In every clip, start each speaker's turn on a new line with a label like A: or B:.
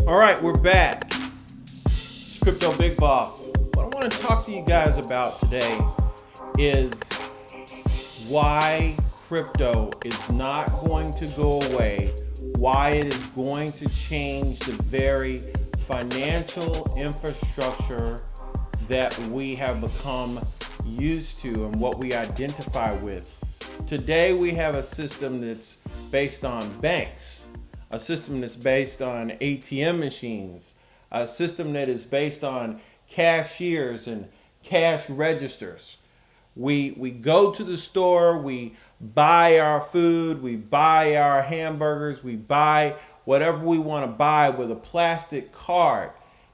A: All right, we're back. It's Crypto Big Boss. What I want to talk to you guys about today is why crypto is not going to go away, why it is going to change the very financial infrastructure that we have become used to and what we identify with. Today we have a system that's based on banks, a system that's based on ATM machines, a system that is based on cashiers and cash registers. We go to the store, we buy our food, we buy our hamburgers, we buy whatever we want to buy with a plastic card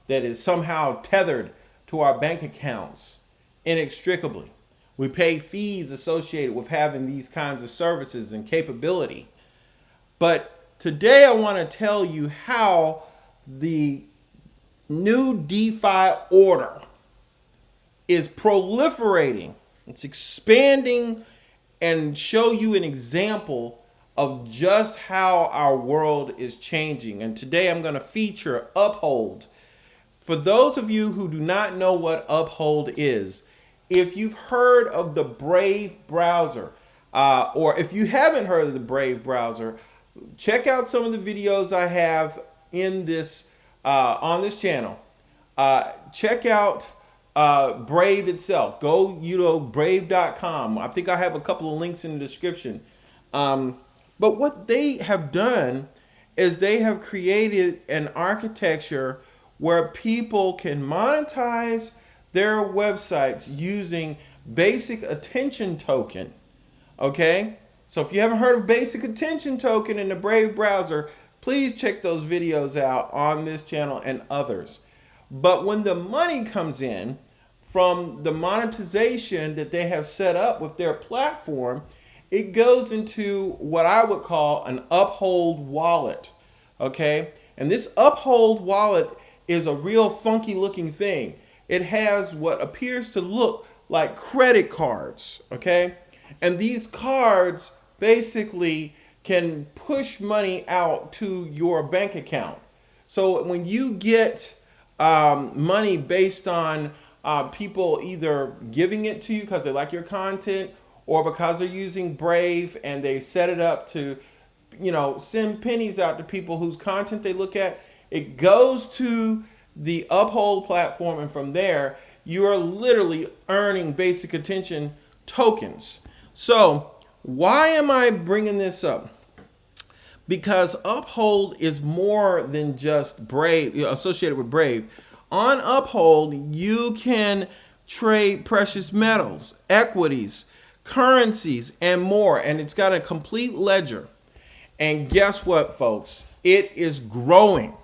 A: that is somehow tethered to our bank accounts inextricably. We pay fees associated with having these kinds of services and capability. But today I want to tell you how the new DeFi order is proliferating. It's expanding and show you an example of just how our world is changing. And today I'm going to feature Uphold. For those of you who do not know what Uphold is, if you've heard of the Brave browser, or if you haven't heard of the Brave browser, check out some of the videos I have in this on this channel. Check out Brave itself. Go, brave.com. I think I have a couple of links in the description. But what they have done is they have created an architecture where people can monetize their websites using basic attention token. Okay? So if you haven't heard of basic attention token in the Brave browser, please check those videos out on this channel and others. But when the money comes in from the monetization that they have set up with their platform, it goes into what I would call an Uphold Wallet. Okay? And this Uphold Wallet is a real funky looking thing. It has what appears to look like credit cards. Okay? And these cards basically can push money out to your bank account. So when you get money based on people either giving it to you because they like your content or because they're using Brave and they set it up to, send pennies out to people whose content they look at, it goes to the Uphold platform, and from there you are literally earning basic attention tokens. So why am I bringing this up? Because Uphold is more than just Brave, associated with Brave. On Uphold, you can trade precious metals, equities, currencies, and more. And it's got a complete ledger. And guess what, folks? It is growing.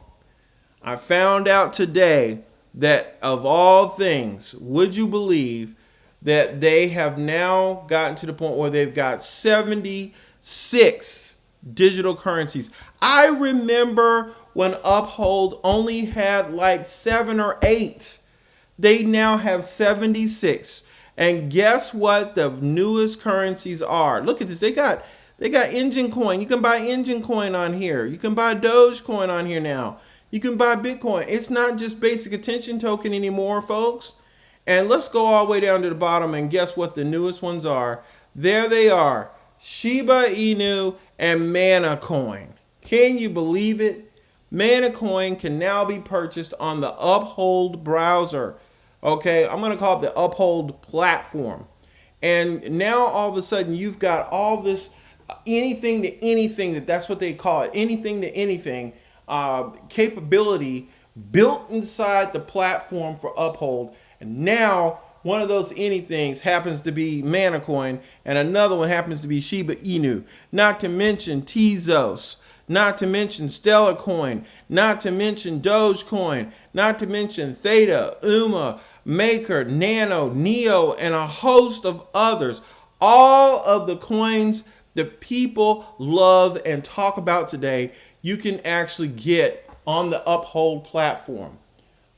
A: I found out today that of all things, would you believe that they have now gotten to the point where they've got 76 digital currencies. I remember when Uphold only had like 7 or 8. They now have 76. And guess what the newest currencies are? Look at this. They got Engine Coin. You can buy Engine Coin on here. You can buy Dogecoin on here now. You can buy Bitcoin. It's not just basic attention token anymore, folks. And let's go all the way down to the bottom and guess what the newest ones are. There they are. Shiba Inu and Mana Coin. Can you believe it? Mana Coin can now be purchased on the Uphold browser. Okay, I'm going to call it the Uphold platform. And now all of a sudden you've got all this anything to anything, that's what they call it, anything to anything capability built inside the platform for Uphold. And now one of those anythings happens to be Mana Coin, and another one happens to be Shiba Inu. Not to mention Tezos, not to mention Stellar Coin, not to mention Dogecoin, not to mention Theta, UMA, Maker, Nano, Neo, and a host of others. All of the coins that people love and talk about today, you can actually get on the Uphold platform.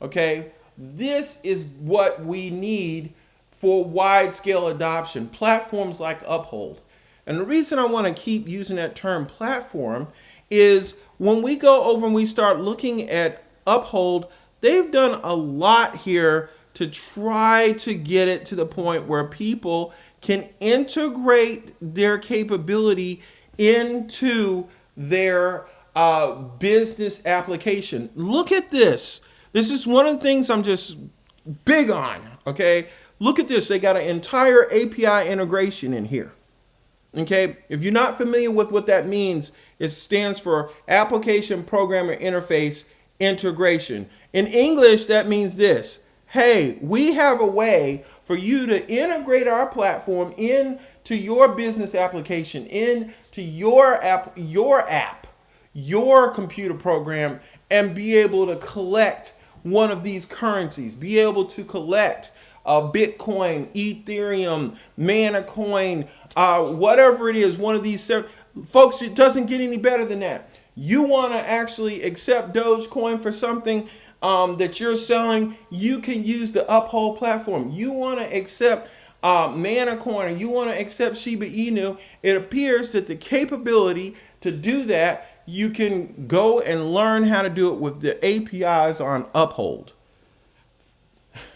A: Okay? This is what we need for wide scale adoption, platforms like Uphold. And the reason I want to keep using that term platform is when we go over and we start looking at Uphold, they've done a lot here to try to get it to the point where people can integrate their capability into their business application. Look at this. This is one of the things I'm just big on, okay? Look at this. They got an entire API integration in here. Okay, if you're not familiar with what that means, it stands for Application Programmer Interface Integration. In English, that means this. Hey, we have a way for you to integrate our platform into your business application, into your app, your computer program, and be able to collect one of these currencies, be able to collect Bitcoin, Ethereum, Mana Coin, whatever it is, one of these. Folks, it doesn't get any better than that. You want to actually accept Dogecoin for something that you're selling, you can use the Uphold platform. You want to accept Mana Coin, or you want to accept Shiba Inu, it appears that the capability to do that, you can go and learn how to do it with the APIs on Uphold.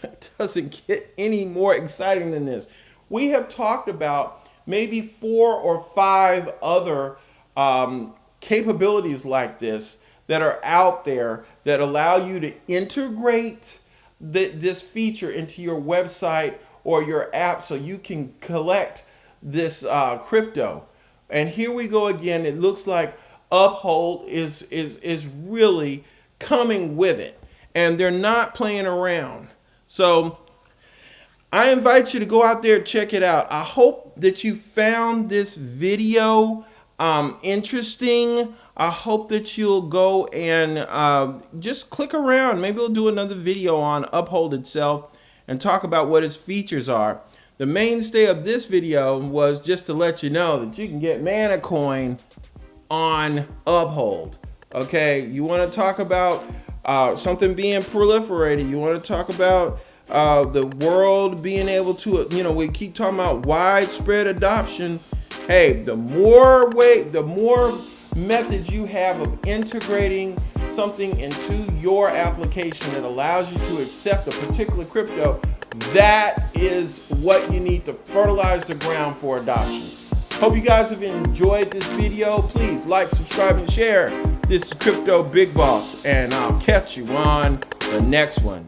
A: It doesn't get any more exciting than this. We have talked about maybe 4 or 5 other capabilities like this that are out there that allow you to integrate this feature into your website or your app so you can collect this crypto. And here we go again. It looks like Uphold is really coming with it, and they're not playing around. So I invite you to go out there and check it out. I hope that you found this video interesting. I hope that you'll go and just click around. Maybe we'll do another video on Uphold itself and talk about what its features are. The mainstay of this video was just to let you know that you can get Mana Coin on Uphold. Okay, you want to talk about something being proliferated. You want to talk about the world being able to, we keep talking about widespread adoption. Hey, the more methods you have of integrating something into your application that allows you to accept a particular crypto, that is what you need to fertilize the ground for adoption. Hope you guys have enjoyed this video. Please like, subscribe, and share. This is Crypto Big Boss, and I'll catch you on the next one.